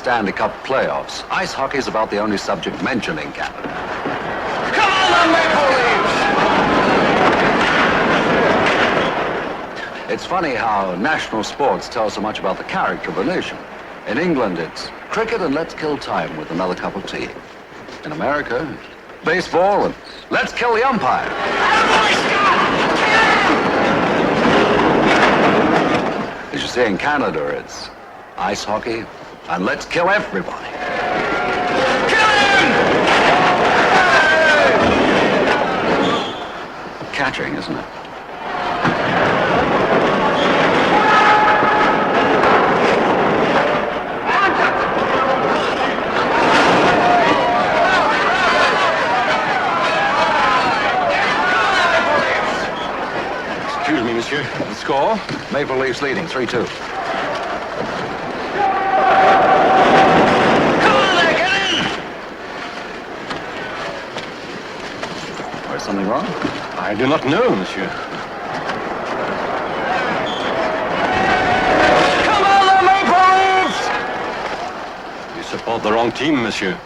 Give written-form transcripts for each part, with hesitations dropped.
Stanley Cup playoffs. Ice hockey is about the only subject mentioned in Canada. Come on, the Maple Leafs! It's funny how national sports tell so much about the character of a nation. In England, it's cricket and let's kill time with another cup of tea. In America, it's baseball and let's kill the umpire. As you see in Canada, it's ice hockey and let's kill everybody. Kill him! Catching, isn't it? Monsieur. The score? Maple Leafs leading, 3-2. Come on there, get in! Is something wrong? I do not know, monsieur. Come on, the Maple Leafs! You support the wrong team, monsieur.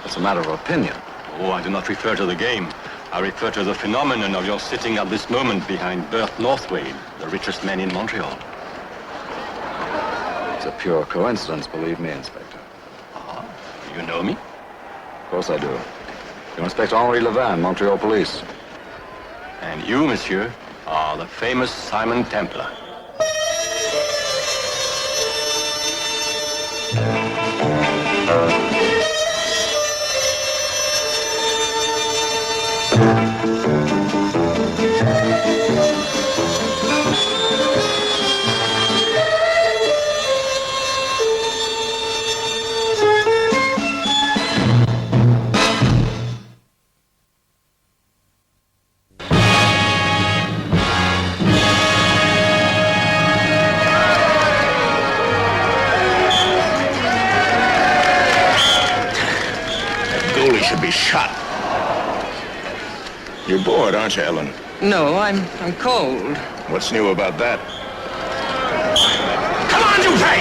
It's a matter of opinion. Oh, I do not refer to the game. I refer to the phenomenon of your sitting at this moment behind Bert Northwade, the richest man in Montreal. It's a pure coincidence, believe me, Inspector. Ah, you know me? Of course I do. You're Inspector Henri Levin, Montreal Police. And you, monsieur, are the famous Simon Templar. Should be shot. You're bored, aren't you, Ellen? No, I'm cold. What's new about that? Come on, Dupre!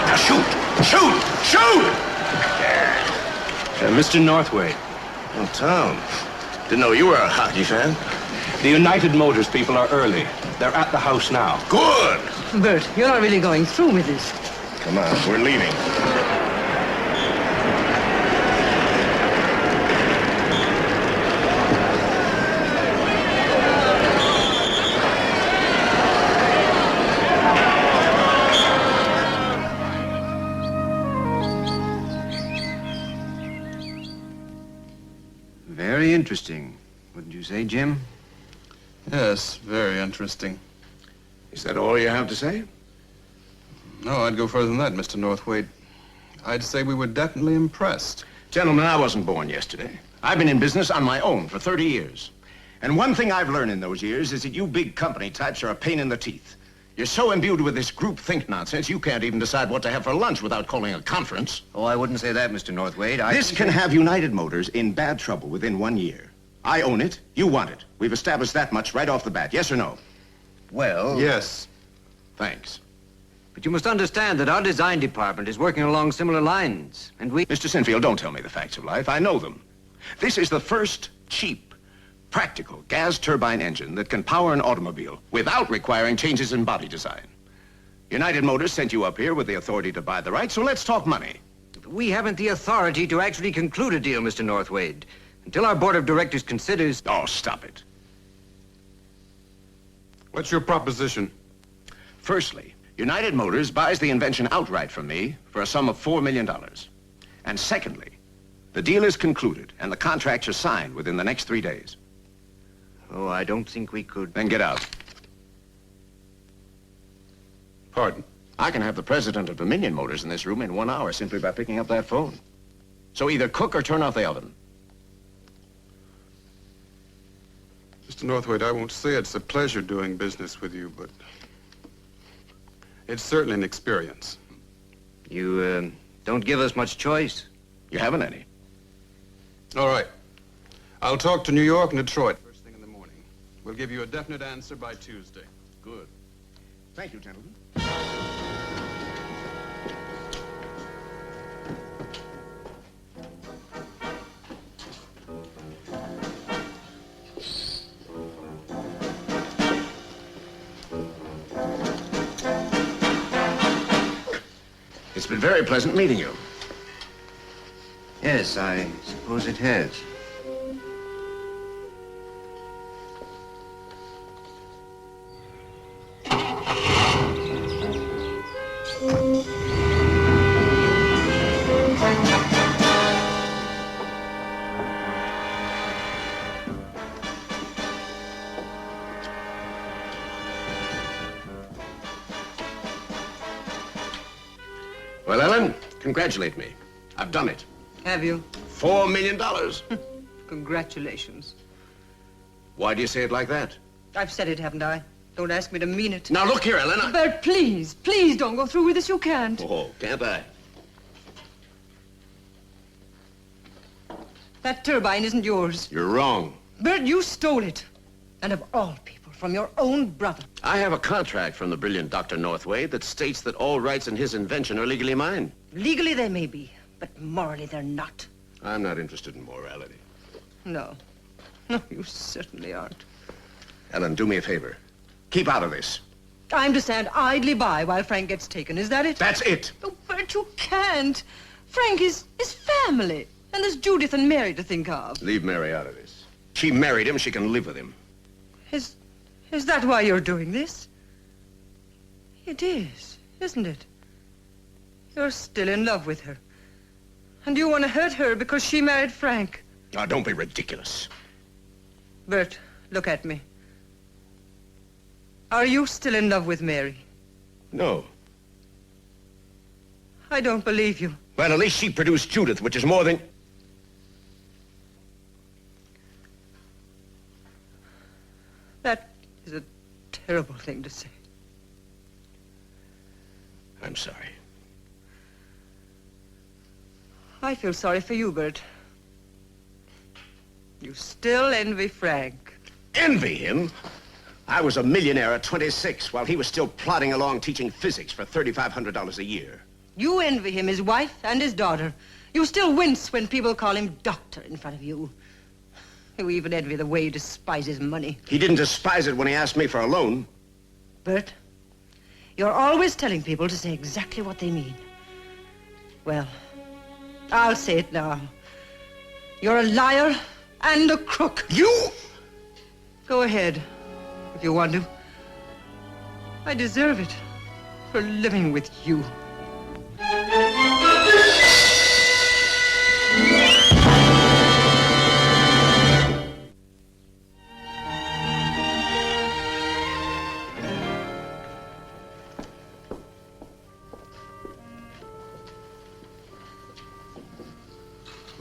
Now shoot! Shoot! Shoot! Mr. Northway. Oh, Tom. Didn't know you were a hockey fan. The United Motors people are early. They're at the house now. Good! Bert, you're not really going through with this. Come on, we're leaving. Very interesting, wouldn't you say, Jim? Yes, very interesting. Is that all you have to say? No, I'd go further than that, Mr. Northwade. I'd say we were definitely impressed. Gentlemen, I wasn't born yesterday. I've been in business on my own for 30 years. And one thing I've learned in those years is that you big company types are a pain in the teeth. You're so imbued with this groupthink nonsense, you can't even decide what to have for lunch without calling a conference. Oh, I wouldn't say that, Mr. Northwade. This can have United Motors in bad trouble within 1 year. I own it. You want it. We've established that much right off the bat. Yes or no? Well... Yes. Thanks. But you must understand that our design department is working along similar lines, and we... Mr. Sinfield, don't tell me the facts of life. I know them. This is the first cheap, practical gas turbine engine that can power an automobile without requiring changes in body design. United Motors sent you up here with the authority to buy the rights, so let's talk money. We haven't the authority to actually conclude a deal, Mr. Northwade. Until our board of directors considers... Oh, stop it. What's your proposition? Firstly, United Motors buys the invention outright from me for a sum of $4 million. And secondly, the deal is concluded and the contracts are signed within the next 3 days. Oh, I don't think we could... Then get out. Pardon? I can have the president of Dominion Motors in this room in 1 hour simply by picking up that phone. So either cook or turn off the oven. Mr. Northwade, I won't say it's a pleasure doing business with you, but it's certainly an experience. You, don't give us much choice. You haven't any. All right. I'll talk to New York and Detroit first thing in the morning. We'll give you a definite answer by Tuesday. Good. Thank you, gentlemen. It's been very pleasant meeting you. Yes, I suppose it has. Well, Ellen, congratulate me. I've done it. Have you? $4 million. Congratulations. Why do you say it like that? I've said it, haven't I? Don't ask me to mean it. Now, look here, Ellen. Bert, please, please don't go through with this. You can't. Oh, can't I? That turbine isn't yours. You're wrong. Bert, you stole it. And of all people, from your own brother. I have a contract from the brilliant Dr. Northway that states that all rights in his invention are legally mine. Legally they may be, but morally they're not. I'm not interested in morality. No. No, you certainly aren't. Ellen, do me a favor. Keep out of this. I'm to stand idly by while Frank gets taken, is that it? That's it. Oh, Bert, you can't. Frank is family. And there's Judith and Mary to think of. Leave Mary out of this. She married him. She can live with him. Is that why you're doing this? It is, isn't it? You're still in love with her. And you want to hurt her because she married Frank. Now, don't be ridiculous. Bert, look at me. Are you still in love with Mary? No. I don't believe you. Well, at least she produced Judith, which is more than... That is a terrible thing to say. I'm sorry. I feel sorry for you, Bert. You still envy Frank. Envy him? I was a millionaire at 26 while he was still plodding along teaching physics for $3,500 a year. You envy him, his wife and his daughter. You still wince when people call him doctor in front of you. You even envy the way he despises money. He didn't despise it when he asked me for a loan. Bert, you're always telling people to say exactly what they mean. Well, I'll say it now. You're a liar and a crook. You? Go ahead, if you want to. I deserve it for living with you.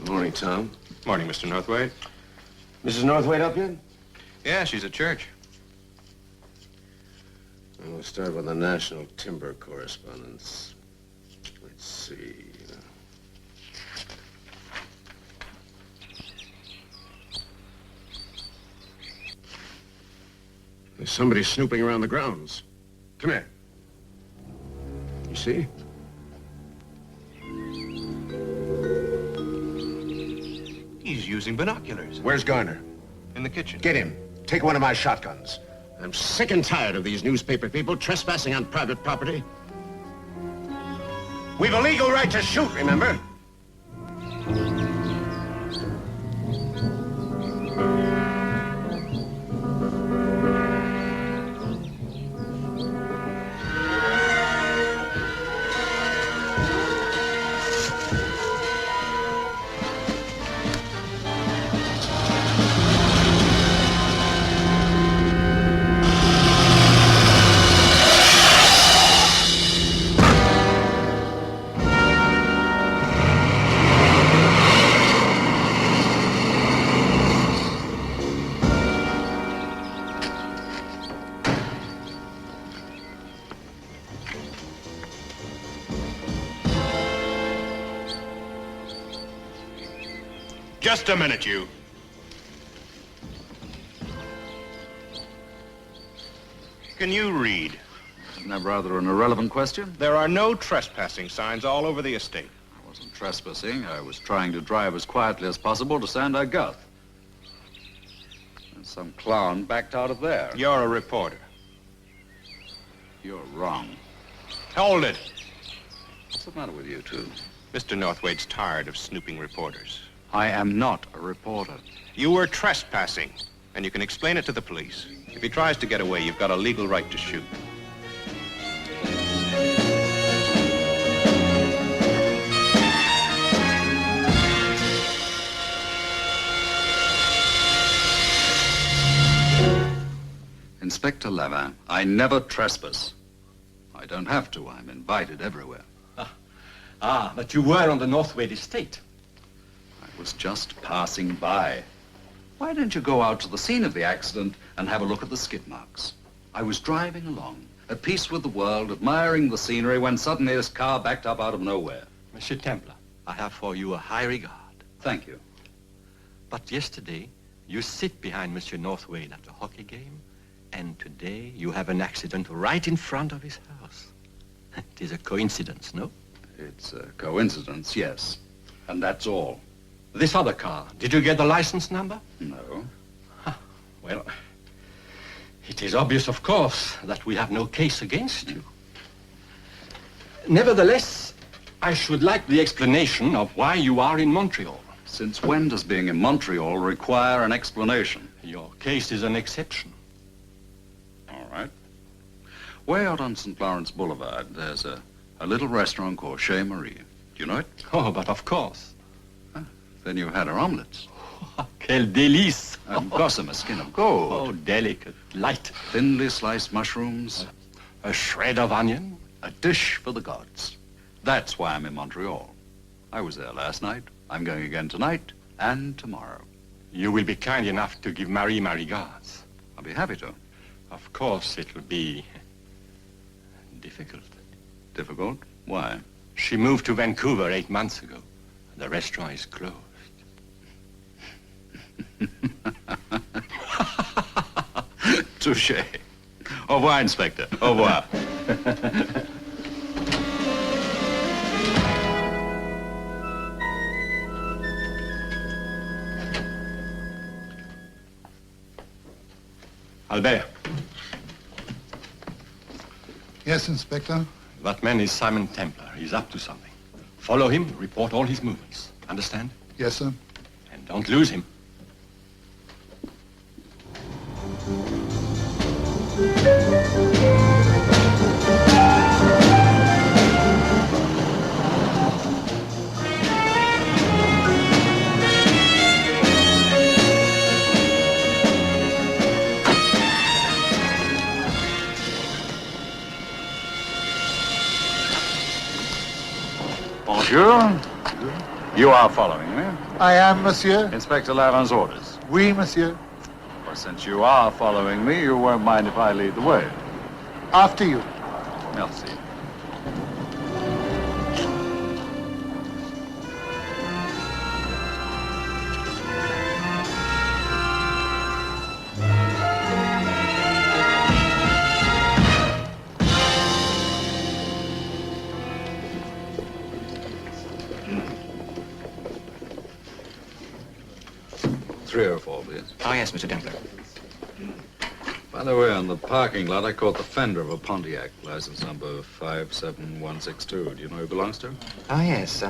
Morning, Tom. Morning, Mr. Northway. Mrs. Northway up yet? Yeah, she's at church. We'll start with the national timber correspondence. Let's see. There's somebody snooping around the grounds. Come here. You see? He's using binoculars. Where's Garner? In the kitchen. Get him. Take one of my shotguns. I'm sick and tired of these newspaper people trespassing on private property. We've a legal right to shoot, remember? Just a minute, you. Can you read? Isn't that rather an irrelevant question? There are no trespassing signs all over the estate. I wasn't trespassing. I was trying to drive as quietly as possible to Saint S2. And some clown backed out of there. You're a reporter. You're wrong. Hold it. What's the matter with you two? Mr. Northwaite's tired of snooping reporters. I am not a reporter. You were trespassing, and you can explain it to the police. If he tries to get away, you've got a legal right to shoot. Inspector Lavin, I never trespass. I don't have to. I'm invited everywhere. But you were on the Northwade estate. I was just passing by. Why didn't you go out to the scene of the accident and have a look at the skid marks? I was driving along, at peace with the world, admiring the scenery, when suddenly this car backed up out of nowhere. Monsieur Templar, I have for you a high regard. Thank you. But yesterday, you sit behind Monsieur Northwade at a hockey game, and today you have an accident right in front of his house. It is a coincidence, no? It's a coincidence, yes. And that's all. This other car, did you get the license number? No. Well, it is obvious, of course, that we have no case against you. Nevertheless, I should like the explanation of why you are in Montreal. Since when does being in Montreal require an explanation? Your case is an exception. All right. Way out on St. Lawrence Boulevard, there's a little restaurant called Chez Marie. Do you know it? Oh, but of course. Then you had her omelets. Quel délice! Gossamer, a skin of gold. Oh, delicate, light. Thinly sliced mushrooms. A shred of onion. A dish for the gods. That's why I'm in Montreal. I was there last night. I'm going again tonight and tomorrow. You will be kind enough to give Marie my regards. I'll be happy to. Of course, it will be difficult. Difficult? Why? She moved to Vancouver 8 months ago. The restaurant is closed. Touché. Au revoir, Inspector. Au revoir. Albert, Yes, Inspector. that man is Simon Templar. He's up to something. Follow him, report all his movements. Understand? Yes, sir. And don't lose him. Bonjour. You are following me. I am, monsieur. Inspector Lavin's orders. Oui, monsieur. Well, since you are following me, you won't mind if I lead the way. After you. Merci. Three or four, please. Oh, yes, Mr. Templar. By the way, on the parking lot, I caught the fender of a Pontiac, license number 57162. Do you know who it belongs to? Oh, yes.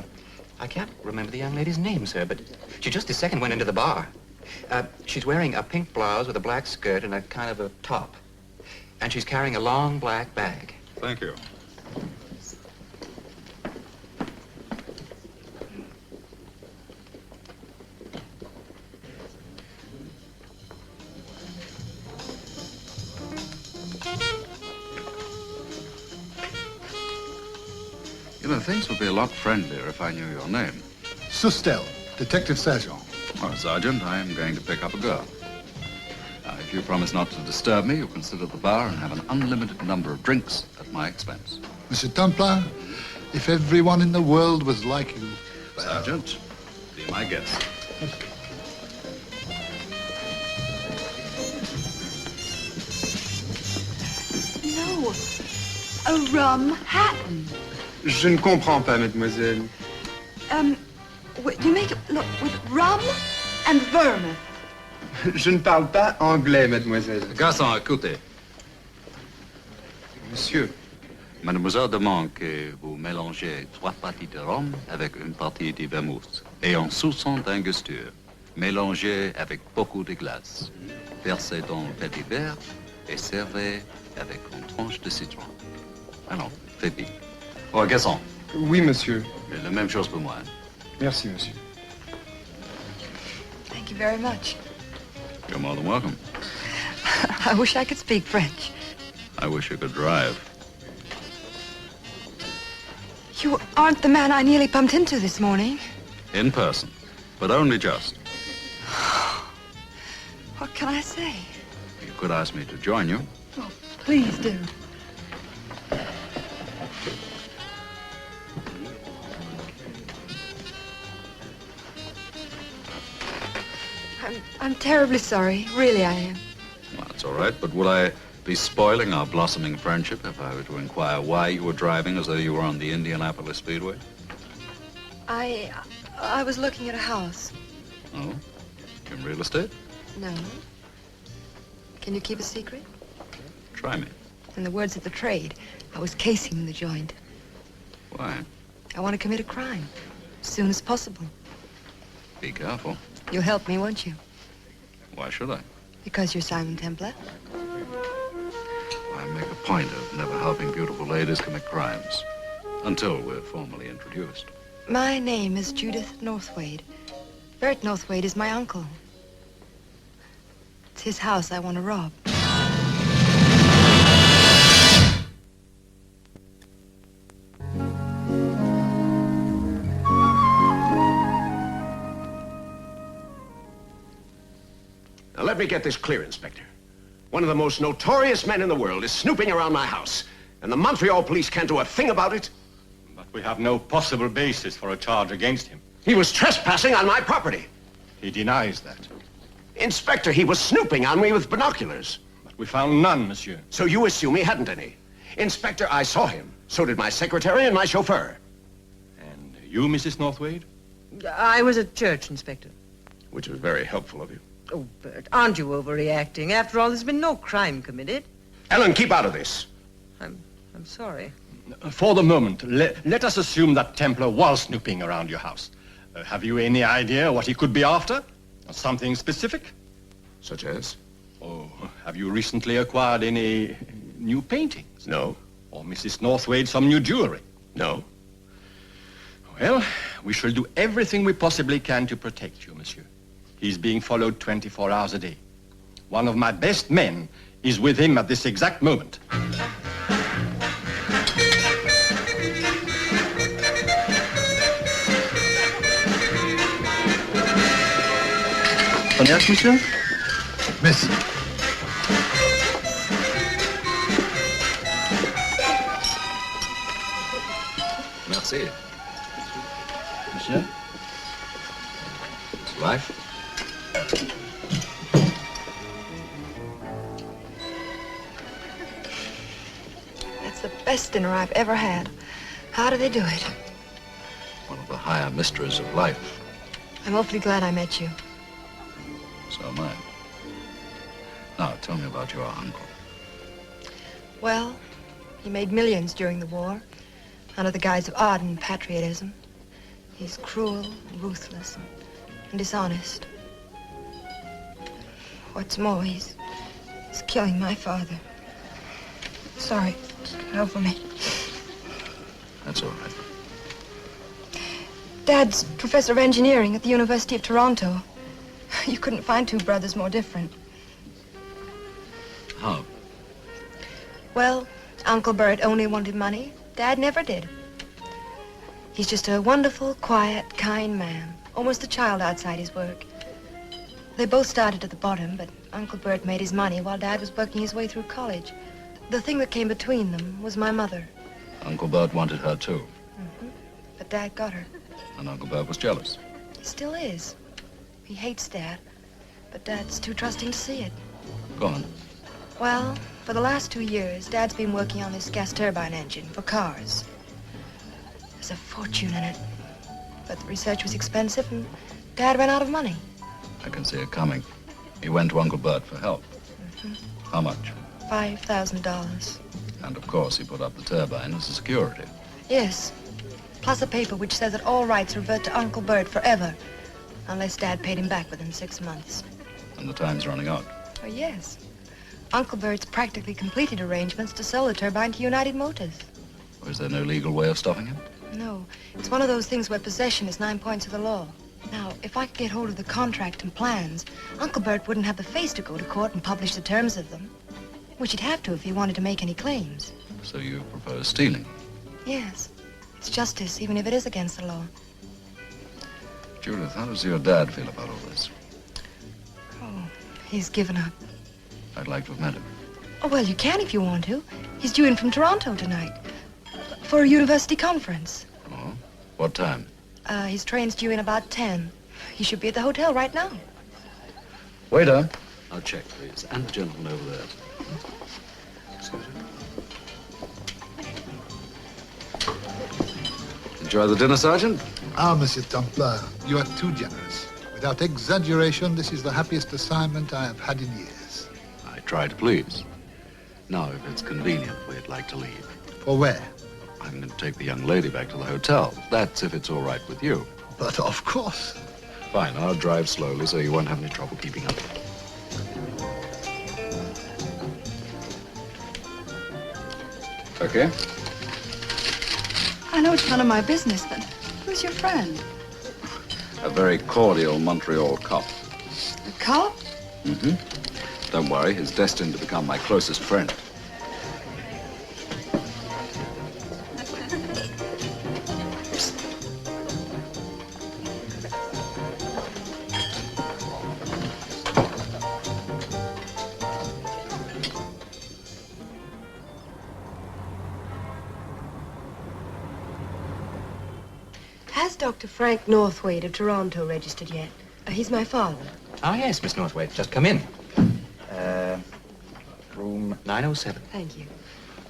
I can't remember the young lady's name, sir, but she just this second went into the bar. She's wearing a pink blouse with a black skirt and a kind of a top. And she's carrying a long black bag. Thank you. You know, things would be a lot friendlier if I knew your name. Sustel, Detective Sergeant. Well, Sergeant, I am going to pick up a girl. Now, if you promise not to disturb me, you'll consider the bar and have an unlimited number of drinks at my expense. Monsieur Templar, if everyone in the world was like you... well, Sergeant, be my guest. A rum Hatton. Je ne comprends pas, mademoiselle. You make it look with rum and vermouth. Je ne parle pas anglais, mademoiselle. Garçon, écoutez. Monsieur. Mademoiselle demande que vous mélangez 3 parties de rhum avec une partie de vermouth et un soupçon d'angosture, mélangé avec beaucoup de glace. Versez dans le petit verre et servez avec une tranche de citron. Allons, faites vite. Oh, garçon. Oui, monsieur. La même chose pour moi. Merci, monsieur. Thank you very much. You're more than welcome. I wish I could speak French. I wish you could drive. You aren't the man I nearly bumped into this morning. In person, but only just. What can I say? You could ask me to join you. Oh, please do. I'm terribly sorry. Really, I am. Well, that's all right, but would I be spoiling our blossoming friendship if I were to inquire why you were driving as though you were on the Indianapolis Speedway? I was looking at a house. Oh? In real estate? No. Can you keep a secret? Try me. In the words of the trade, I was casing the joint. Why? I want to commit a crime as soon as possible. Be careful. You'll help me, won't you? Why should I? Because you're Simon Templar. I make a point of never helping beautiful ladies commit crimes until we're formally introduced. My name is Judith Northwade. Bert Northwade is my uncle. It's his house I want to rob. Now, let me get this clear, Inspector. One of the most notorious men in the world is snooping around my house, and the Montreal police can't do a thing about it? But we have no possible basis for a charge against him. He was trespassing on my property. He denies that. Inspector, he was snooping on me with binoculars. But we found none, monsieur. So you assume he hadn't any? Inspector, I saw him. So did my secretary and my chauffeur. And you, Mrs. Northwade? I was at church, Inspector. Which was very helpful of you. Oh, Bert, aren't you overreacting? After all, there's been no crime committed. Ellen, keep out of this. I'm sorry. For the moment, let us assume that Templar was snooping around your house. Have you any idea what he could be after? Something specific? Such as? Oh, have you recently acquired any new paintings? No. Or Mrs. Northwade some new jewelry? No. Well, we shall do everything we possibly can to protect you, monsieur. He's being followed 24 hours a day. One of my best men is with him at this exact moment. Cognac, monsieur? Merci. Merci. Monsieur? It's life. It's the best dinner I've ever had. How do they do it? One of the higher mysteries of life. I'm awfully glad I met you. So am I. Now, tell me about your uncle. Well, he made millions during the war, under the guise of ardent patriotism. He's cruel, ruthless, and dishonest. What's more, he's killing my father. Sorry, get over me. That's all right. Dad's professor of engineering at the University of Toronto. You couldn't find two brothers more different. How? Well, Uncle Bert only wanted money. Dad never did. He's just a wonderful, quiet, kind man. Almost a child outside his work. They both started at the bottom, but Uncle Bert made his money while Dad was working his way through college. The thing that came between them was my mother. Uncle Bert wanted her, too. Mm-hmm. But Dad got her. And Uncle Bert was jealous. He still is. He hates Dad, but Dad's too trusting to see it. Go on. Well, for the last 2 years, Dad's been working on this gas turbine engine for cars. There's a fortune in it. But the research was expensive, and Dad ran out of money. I can see it coming. He went to Uncle Bert for help. How much? $5,000. And of course, he put up the turbine as a security. Yes. Plus a paper which says that all rights revert to Uncle Bert forever, unless Dad paid him back within 6 months. And the time's running out. Oh, yes. Uncle Bert's practically completed arrangements to sell the turbine to United Motors. Or is there no legal way of stopping him? No. It's one of those things where possession is 9 points of the law. Now, if I could get hold of the contract and plans, Uncle Bert wouldn't have the face to go to court and publish the terms of them. Which he'd have to if he wanted to make any claims. So you propose stealing? Yes. It's justice, even if it is against the law. Judith, how does your dad feel about all this? Oh, he's given up. I'd like to have met him. Oh, well, you can if you want to. He's due in from Toronto tonight. For a university conference. Oh? What time? His train's due in about 10. He should be at the hotel right now. Waiter. I'll check, please. And the gentleman over there. Excuse me. Enjoy the dinner, Sergeant? Ah, Monsieur Templar, you are too generous. Without exaggeration, this is the happiest assignment I have had in years. I try to please. Now, if it's convenient, we'd like to leave. For where? I'm going to take the young lady back to the hotel. That's if it's all right with you. But of course. Fine, I'll drive slowly so you won't have any trouble keeping up. Okay. I know it's none of my business, but who's your friend? A very cordial Montreal cop. A cop? Mm-hmm. Don't worry, he's destined to become my closest friend. Has Dr. Frank Northwaite of Toronto registered yet? He's my father. Ah, yes, Miss Northwaite. Just come in. Room 907. Thank you.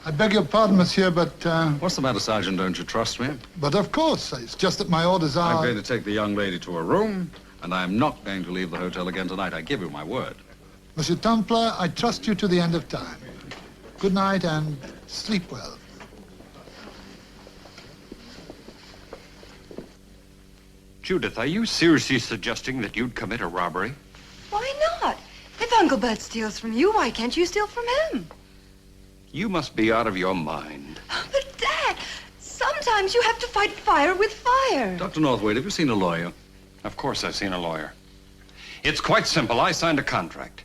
I beg your pardon, monsieur, but... What's the matter, Sergeant? Don't you trust me? But of course, it's just that my orders are... I'm going to take the young lady to her room, and I'm not going to leave the hotel again tonight. I give you my word. Monsieur Templar, I trust you to the end of time. Good night and sleep well. Judith, are you seriously suggesting that you'd commit a robbery? Why not? If Uncle Bert steals from you, why can't you steal from him? You must be out of your mind. But, Dad, sometimes you have to fight fire with fire. Dr. Northwaite, have you seen a lawyer? Of course I've seen a lawyer. It's quite simple. I signed a contract.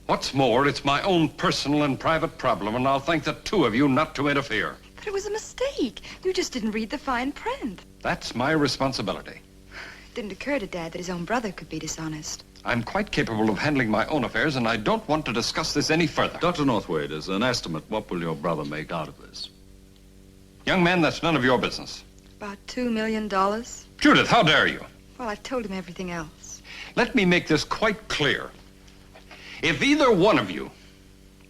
What's more, it's my own personal and private problem, and I'll thank the two of you not to interfere. But it was a mistake. You just didn't read the fine print. That's my responsibility. It didn't occur to Dad that his own brother could be dishonest. I'm quite capable of handling my own affairs, and I don't want to discuss this any further. Dr. Northwaite, as an estimate, what will your brother make out of this? Young man, that's none of your business. About $2 million. Judith, how dare you? Well, I've told him everything else. Let me make this quite clear. If either one of you,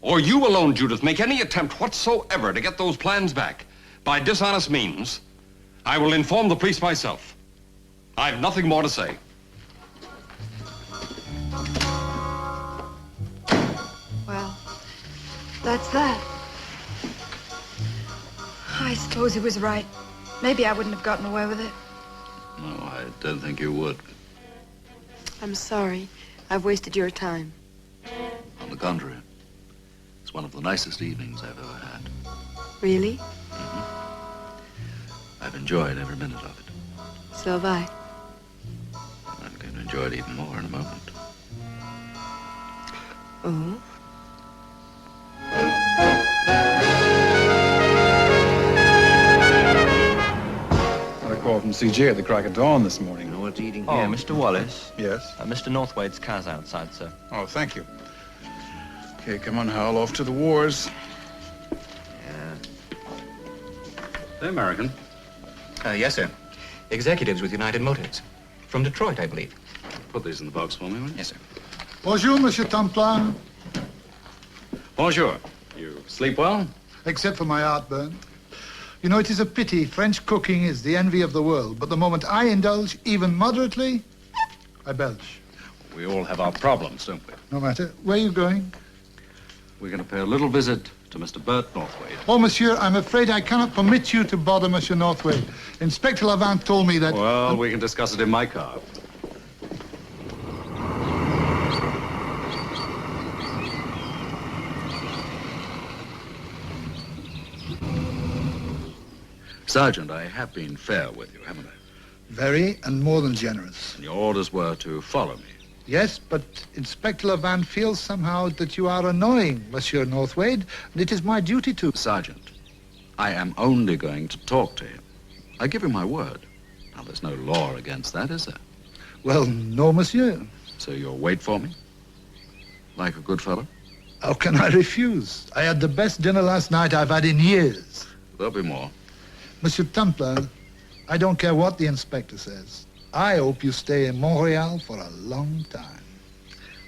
or you alone, Judith, make any attempt whatsoever to get those plans back by dishonest means, I will inform the police myself. I've nothing more to say. Well, that's that. I suppose he was right. Maybe I wouldn't have gotten away with it. No, I don't think you would. I'm sorry. I've wasted your time. On the contrary, it's one of the nicest evenings I've ever had. Really? I've enjoyed every minute of it. So have I. I'm going to enjoy it even more in a moment. Oh? Got a call from CJ at the crack of dawn this morning. You know what's eating Oh, him? Mr. Wallace. Yes? Mr. Northwaite's car's outside, sir. Oh, thank you. Okay, come on, Hal, off to the wars. The American. Yes, sir. Executives with United Motors. From Detroit, I believe. Put these in the box for me, will you? Yes, sir. Bonjour, Monsieur Templar. Bonjour. You sleep well? Except for my heartburn. You know, it is a pity. French cooking is the envy of the world. But the moment I indulge, even moderately, I belch. We all have our problems, don't we? No matter. Where are you going? We're going to pay a little visit to Mr. Bert Northwaite. Oh, monsieur, I'm afraid I cannot permit you to bother Monsieur Northwaite. Inspector Lavant told me that... Well, we can discuss it in my car. Sergeant, I have been fair with you, haven't I? Very and more than generous. And your orders were to follow me. Yes, but Inspector Lavant feels somehow that you are annoying Monsieur Northwaite, and it is my duty to... Sergeant, I am only going to talk to him. I give you my word. Now, there's no law against that, is there? Well, no, monsieur. So you'll wait for me? Like a good fellow? How can I refuse? I had the best dinner last night I've had in years. There'll be more. Monsieur Templar, I don't care what the inspector says. I hope you stay in Montreal for a long time.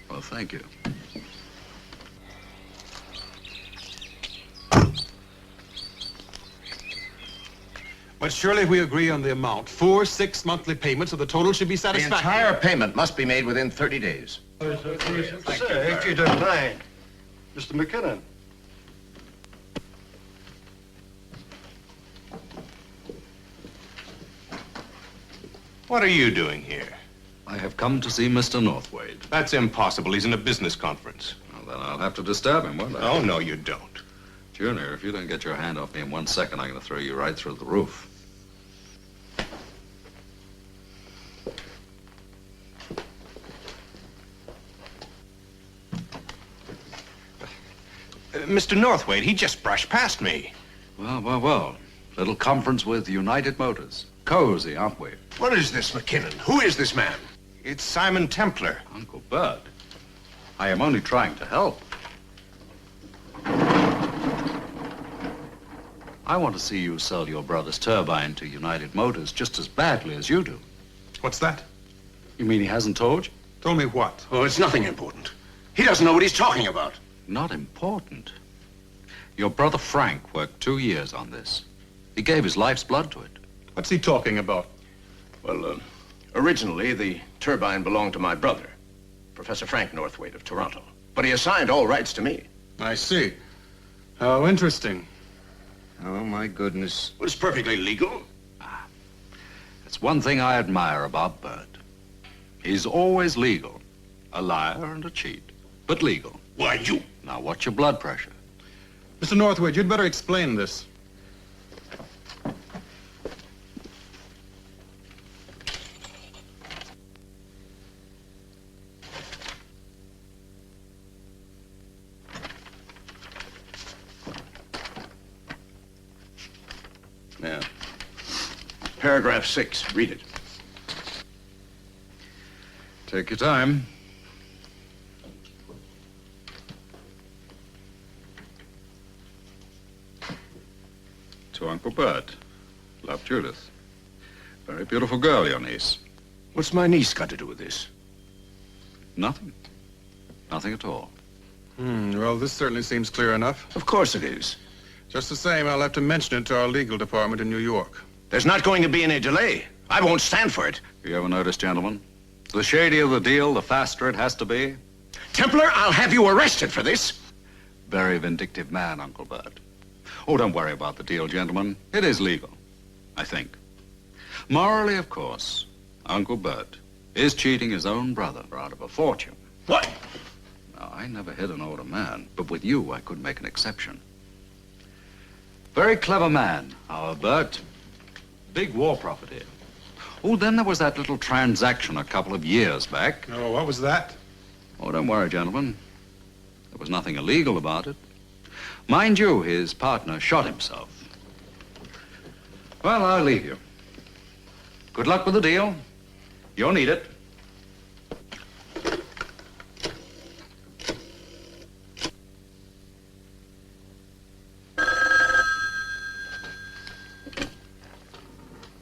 Well, thank you. But surely we agree on the amount. 4 6 monthly payments, so the total should be The satisfactory. entire payment must be made within 30 days. Sir, if you don't mind, Mr. McKinnon. What are you doing here? I have come to see Mr. Northwaite. That's impossible. He's in a business conference. Well, then I'll have to disturb him, won't I? Oh, no, you don't. Junior, if you don't get your hand off me in 1 second, I'm going to throw you right through the roof. Mr. Northwaite, he just brushed past me. Well. Little conference with United Motors. Cozy, aren't we? What is this, McKinnon? Who is this man? It's Simon Templar. Uncle Bert. I am only trying to help. I want to see you sell your brother's turbine to United Motors just as badly as you do. What's that? You mean he hasn't told you? Told me what? Oh, it's nothing important. He doesn't know what he's talking about. Not important. Your brother Frank worked 2 years on this. He gave his life's blood to it. What's he talking about? Well, originally, the turbine belonged to my brother, Professor Frank Northwaite of Toronto. But he assigned all rights to me. I see. How interesting. Oh, my goodness. Well, it's perfectly legal. It's one thing I admire about Bert. He's always legal. A liar and a cheat, but legal. Why, you... Now, what's your blood pressure? Mr. Northwaite, you'd better explain this. Yeah. Paragraph 6. Read it. Take your time. To Uncle Bert. Love, Judith. Very beautiful girl, your niece. What's my niece got to do with this? Nothing. Nothing at all. Well, this certainly seems clear enough. Of course it is. Just the same, I'll have to mention it to our legal department in New York. There's not going to be any delay. I won't stand for it. You ever notice, gentlemen? The shadier the deal, the faster it has to be. Templar, I'll have you arrested for this. Very vindictive man, Uncle Bert. Oh, don't worry about the deal, gentlemen. It is legal, I think. Morally, of course, Uncle Bert is cheating his own brother out of a fortune. What? Now, I never hit an older man, but with you, I could make an exception. Very clever man, our Bert. Big war profit here. Oh, then there was that little transaction a couple of years back. Oh, what was that? Oh, don't worry, gentlemen. There was nothing illegal about it. Mind you, his partner shot himself. Well, I'll leave you. Good luck with the deal. You'll need it.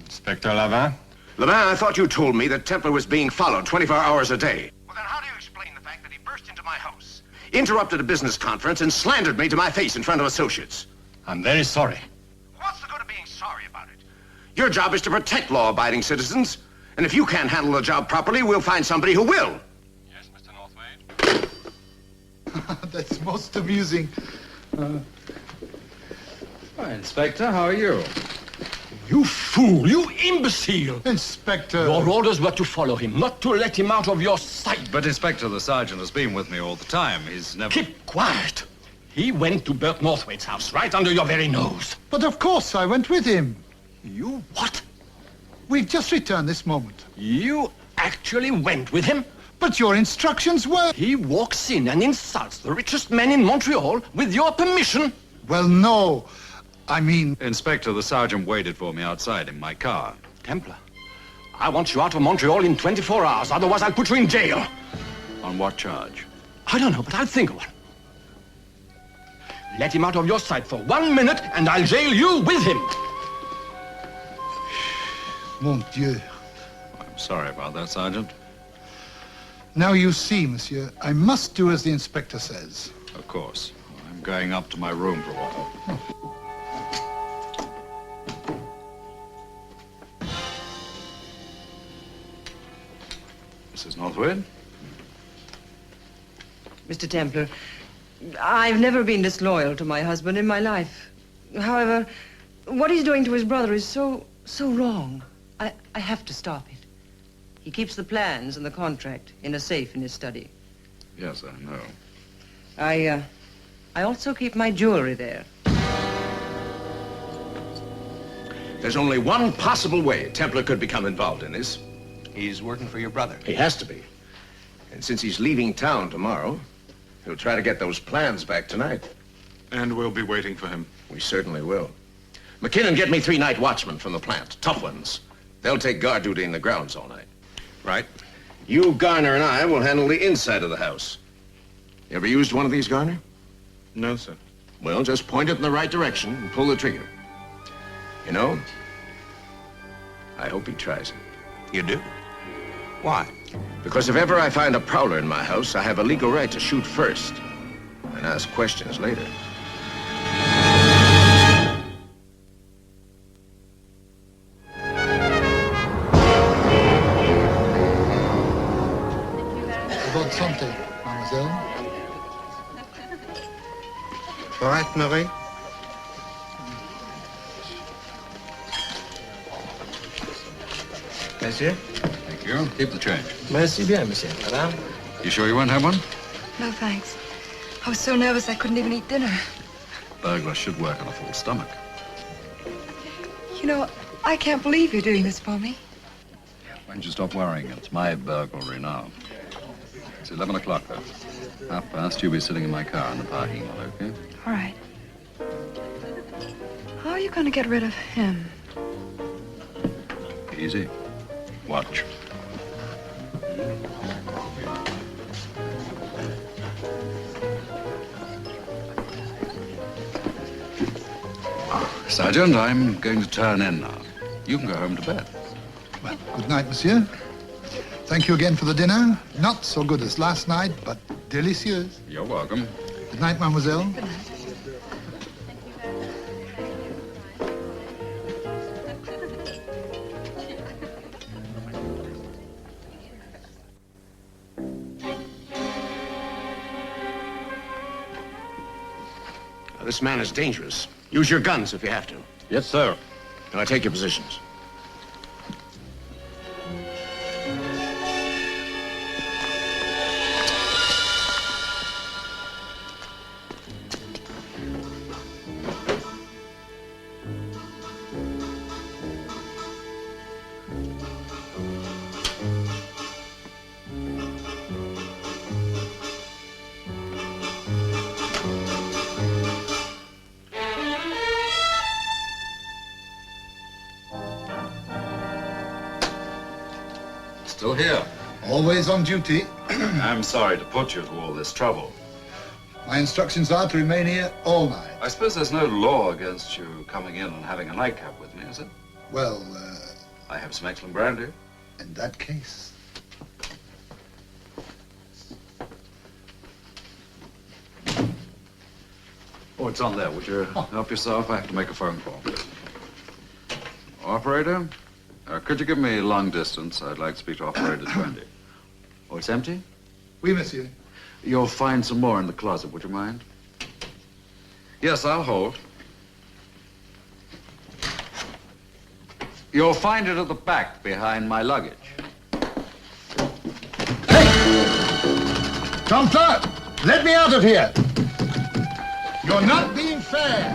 Inspector Lavin? Lavin, I thought you told me that Templar was being followed 24 hours a day. Well, then how do you explain the fact that he burst into my house? interrupted a business conference, and slandered me to my face in front of associates. I'm very sorry. What's the good of being sorry about it? Your job is to protect law-abiding citizens. And if you can't handle the job properly, we'll find somebody who will. Yes, Mr. Northwaite? That's most amusing. Hi, Inspector, how are you? You fool! You imbecile! Inspector! Your orders were to follow him, not to let him out of your sight. But, Inspector, the sergeant has been with me all the time. He's never... Keep quiet! He went to Bert Northwaite's house, right under your very nose. But of course I went with him. You what? We've just returned this moment. You actually went with him? But your instructions were... He walks in and insults the richest man in Montreal with your permission? Well, no. I mean... Inspector, the sergeant waited for me outside in my car. Templar, I want you out of Montreal in 24 hours. Otherwise, I'll put you in jail. On what charge? I don't know, but I'll think of one. Let him out of your sight for 1 minute, and I'll jail you with him. Mon Dieu. I'm sorry about that, Sergeant. Now you see, monsieur, I must do as the inspector says. Of course. I'm going up to my room for a while. Mrs. Northwood? Mr. Templar, I've never been disloyal to my husband in my life. However, what he's doing to his brother is so wrong. I have to stop it. He keeps the plans and the contract in a safe in his study. Yes, I know. I also keep my jewelry there. There's only one possible way Templar could become involved in this. He's working for your brother. He has to be. And since he's leaving town tomorrow, he'll try to get those plans back tonight. And we'll be waiting for him. We certainly will. McKinnon, get me 3 night watchmen from the plant. Tough ones. They'll take guard duty in the grounds all night. Right. You, Garner, and I will handle the inside of the house. You ever used one of these, Garner? No, sir. Well, just point it in the right direction and pull the trigger. You know, I hope he tries it. You do? Why? Because if ever I find a prowler in my house, I have a legal right to shoot first and ask questions later. About something, mademoiselle. All right, Marie. Monsieur? Thank you. Keep the change. Merci bien, monsieur. Madame? You sure you won't have one? No, thanks. I was so nervous I couldn't even eat dinner. Burglar should work on a full stomach. You know, I can't believe you're doing this for me. Why don't you stop worrying? It's my burglary now. It's 11 o'clock, though. 1:30, you'll be sitting in my car in the parking lot, okay? All right. How are you going to get rid of him? Easy. Watch. Sergeant, I'm going to turn in now. You can go home to bed. Well, good night, monsieur. Thank you again for the dinner. Not so good as last night, but delicious. You're welcome. Good night, mademoiselle. Good night. This man is dangerous. Use your guns if you have to. Yes, sir. Now take your positions. Still here. Always on duty. I'm sorry to put you to all this trouble. My instructions are to remain here all night. I suppose there's no law against you coming in and having a nightcap with me, is it? Well, I have some excellent brandy. in that case. Oh, it's on there. Would you help yourself? I have to make a phone call. Operator, could you give me long distance? I'd like to speak to operator 20. Oh, it's empty? Oui, monsieur. You'll find some more in the closet, would you mind? Yes, I'll hold. You'll find it at the back, behind my luggage. Tom Clark, let me out of here. You're not being fair.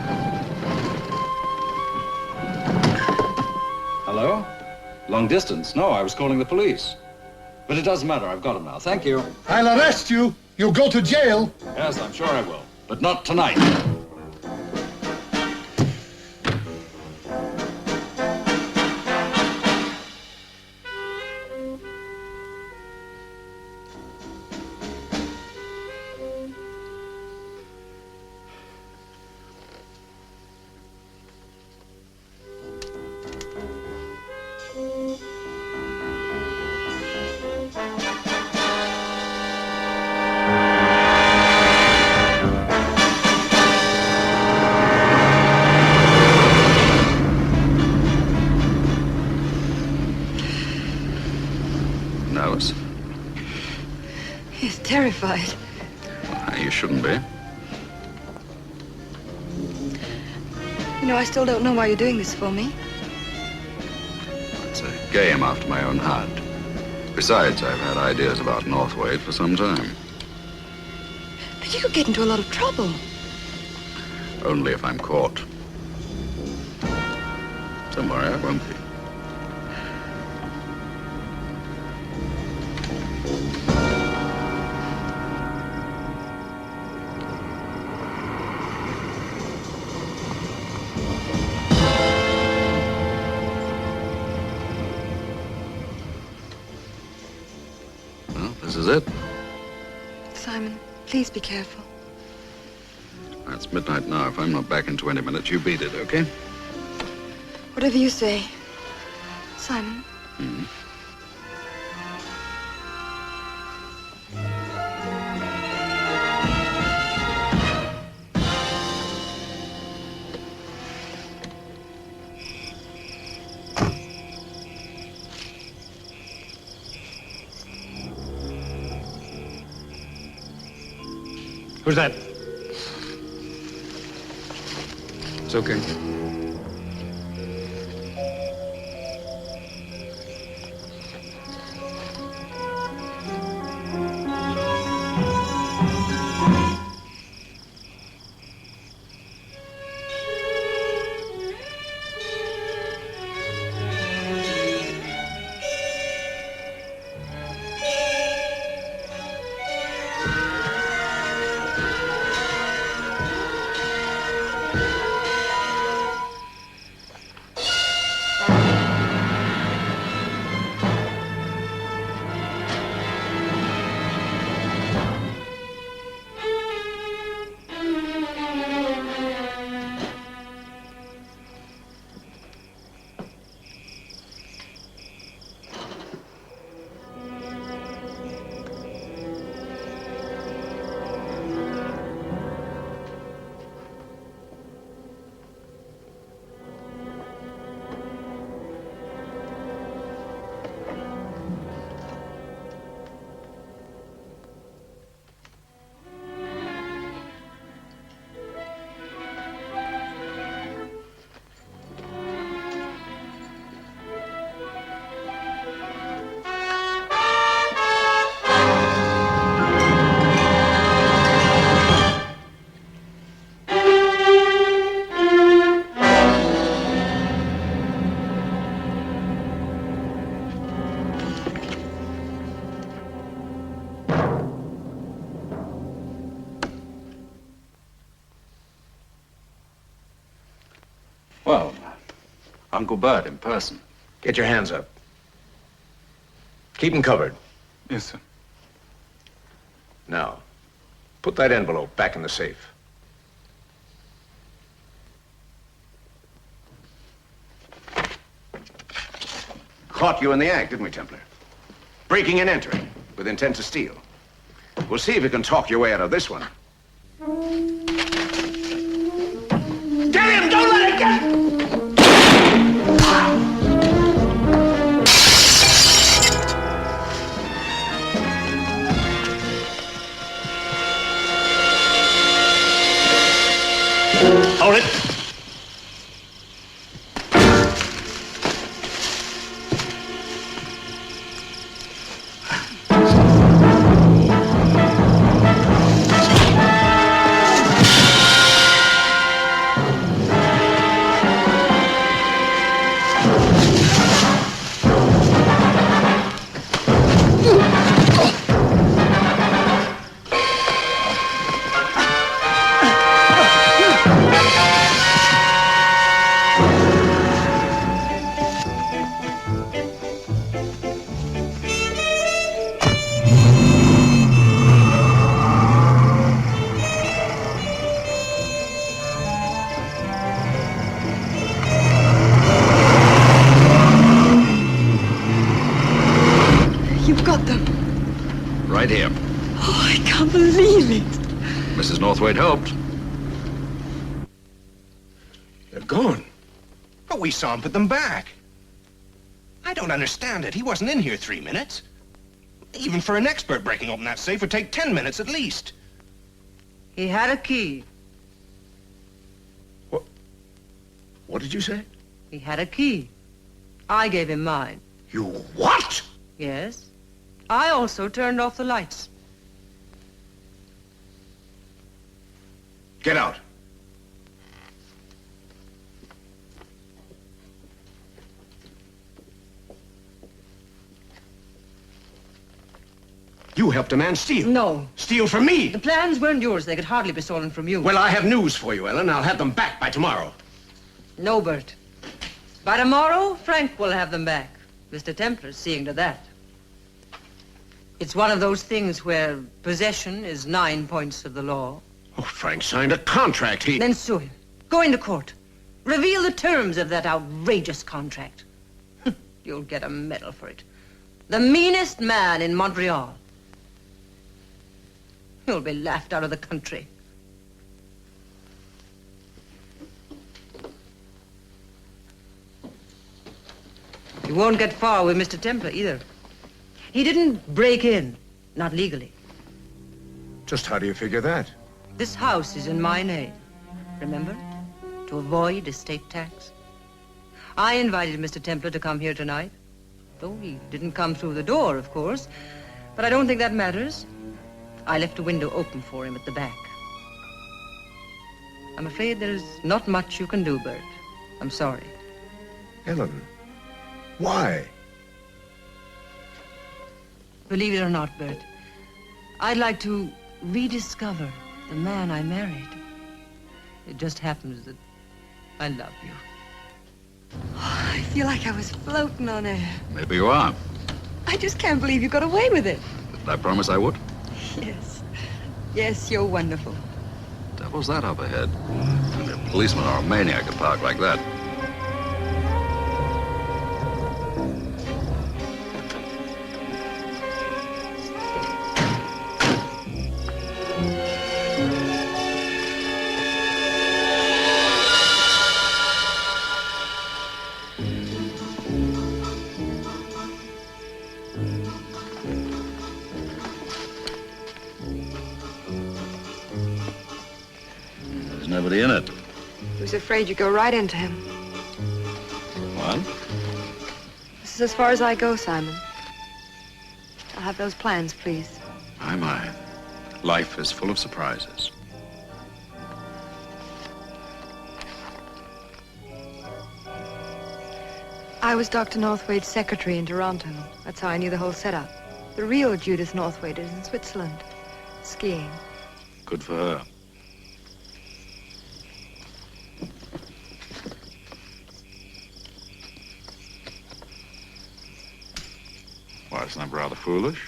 Hello? Long distance? No, I was calling the police. But it doesn't matter. I've got him now. Thank you. I'll arrest you. You'll go to jail. Yes, I'm sure I will. But not tonight. Nervous? He's terrified. You shouldn't be. You know, I still don't know why you're doing this for me. It's a game after my own heart. Besides, I've had ideas about Northwaite for some time. But you could get into a lot of trouble. Only if I'm caught. Don't worry, I won't be. This is it. Simon, please be careful. It's midnight now. If I'm not back in 20 minutes, you beat it, okay? Whatever you say. Simon. Mm-hmm. Who's that? It's okay. Well, Uncle Bert in person. Get your hands up. Keep them covered. Yes, sir. Now, put that envelope back in the safe. Caught you in the act, didn't we, Templar? Breaking and entering with intent to steal. We'll see if you can talk your way out of this one. him! Don't let him get... Hold it. You've got them. Right here. Oh, I can't believe it. Mrs. Northwaite helped. They're gone. But we saw him put them back. I don't understand it. He wasn't in here 3 minutes. Even for an expert, breaking open that safe would take 10 minutes at least. He had a key. What did you say? He had a key. I gave him mine. You what? Yes. I also turned off the lights. Get out. You helped a man steal. No. Steal from me. The plans weren't yours. They could hardly be stolen from you. Well, I have news for you, Ellen. I'll have them back by tomorrow. No, Bert. By tomorrow, Frank will have them back. Mr. Templar's seeing to that. It's one of those things where possession is 9 points of the law. Oh, Frank signed a contract. Then sue him. Go into court. Reveal the terms of that outrageous contract. You'll get a medal for it. The meanest man in Montreal. You'll be laughed out of the country. You won't get far with Mr. Templar either. He didn't break in, not legally. Just how do you figure that? This house is in my name, remember? To avoid estate tax. I invited Mr. Templar to come here tonight. Though he didn't come through the door, of course. But I don't think that matters. I left a window open for him at the back. I'm afraid there's not much you can do, Bert. I'm sorry. Ellen, why? Believe it or not, Bert, I'd like to rediscover the man I married. It just happens that I love you. Oh, I feel like I was floating on air. Maybe you are. I just can't believe you got away with it. Did I promise I would? Yes. Yes, you're wonderful. Devil's that up ahead? A policeman or a maniac could park like that. There's nobody in it. I was afraid you'd go right into him. What? This is as far as I go, Simon. I'll have those plans, please. My. Life is full of surprises. I was Dr. Northwaite's secretary in Toronto. That's how I knew the whole setup. The real Judith Northwaite is in Switzerland, skiing. Good for her. Why, isn't that rather foolish?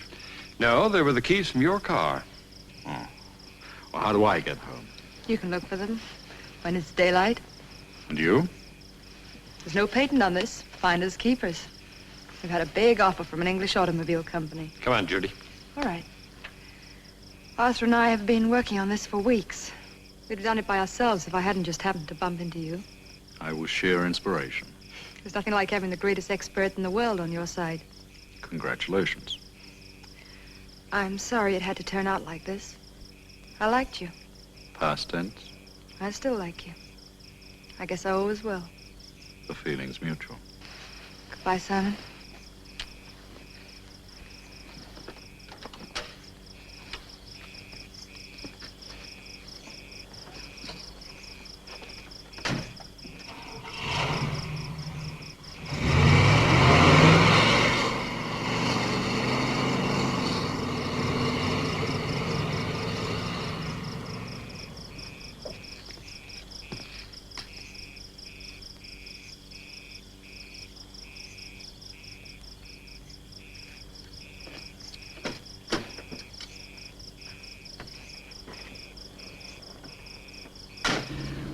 No, they were the keys from your car. Oh. Well, how do I get home? You can look for them when it's daylight. And you? There's no patent on this. Finders keepers. We've had a big offer from an English automobile company. Come on, Judy. All right. Arthur and I have been working on this for weeks. We'd have done it by ourselves if I hadn't just happened to bump into you. I was sheer inspiration. There's nothing like having the greatest expert in the world on your side. Congratulations. I'm sorry it had to turn out like this. I liked you. Past tense. I still like you. I guess I always will. The feeling's mutual. Goodbye, Simon.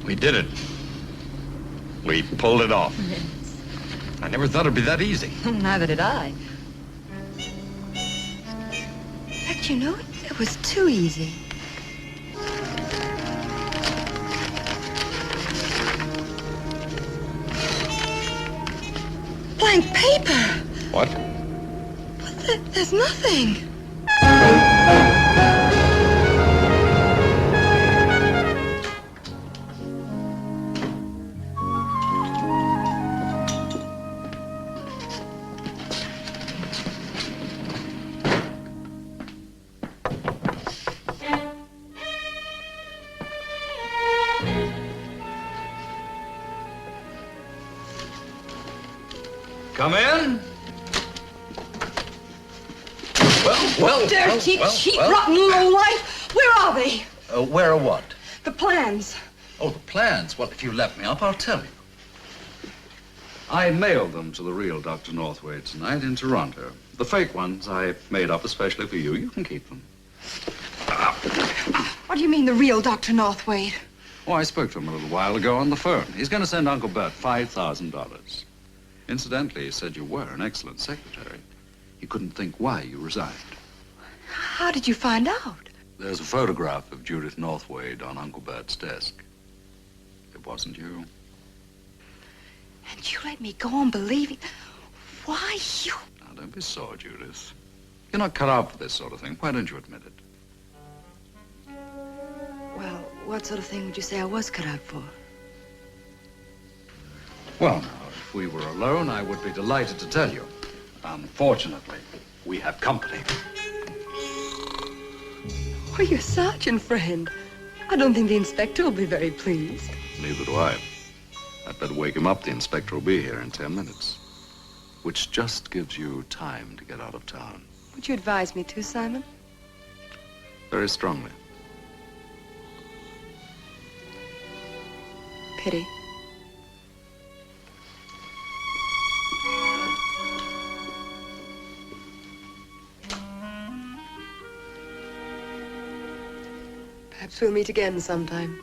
We did it. We pulled it off. I never thought it'd be that easy. Neither did I. But you know, it was too easy. Blank paper. What? But there's nothing. Come in. Dirty, cheap, rotten lowlife. Where are they? Where are what? The plans. Oh, the plans. Well, if you let me up, I'll tell you. I mailed them to the real Dr. Northway tonight in Toronto. The fake ones I made up especially for you. You can keep them. What do you mean, the real Dr. Northway? Oh, I spoke to him a little while ago on the phone. He's going to send Uncle Bert $5,000. Incidentally, he said you were an excellent secretary. He couldn't think why you resigned. How did you find out? There's a photograph of Judith Northwade on Uncle Bert's desk. It wasn't you. And you let me go on believing... Why, you... Now, don't be sore, Judith. You're not cut out for this sort of thing. Why don't you admit it? Well, what sort of thing would you say I was cut out for? Well, now, if we were alone, I would be delighted to tell you. Unfortunately, we have company. Oh, your sergeant friend. I don't think the inspector will be very pleased. Neither do I. I'd better wake him up. The inspector will be here in 10 minutes. Which just gives you time to get out of town. Would you advise me to, Simon? Very strongly. Pity. Perhaps we'll meet again sometime.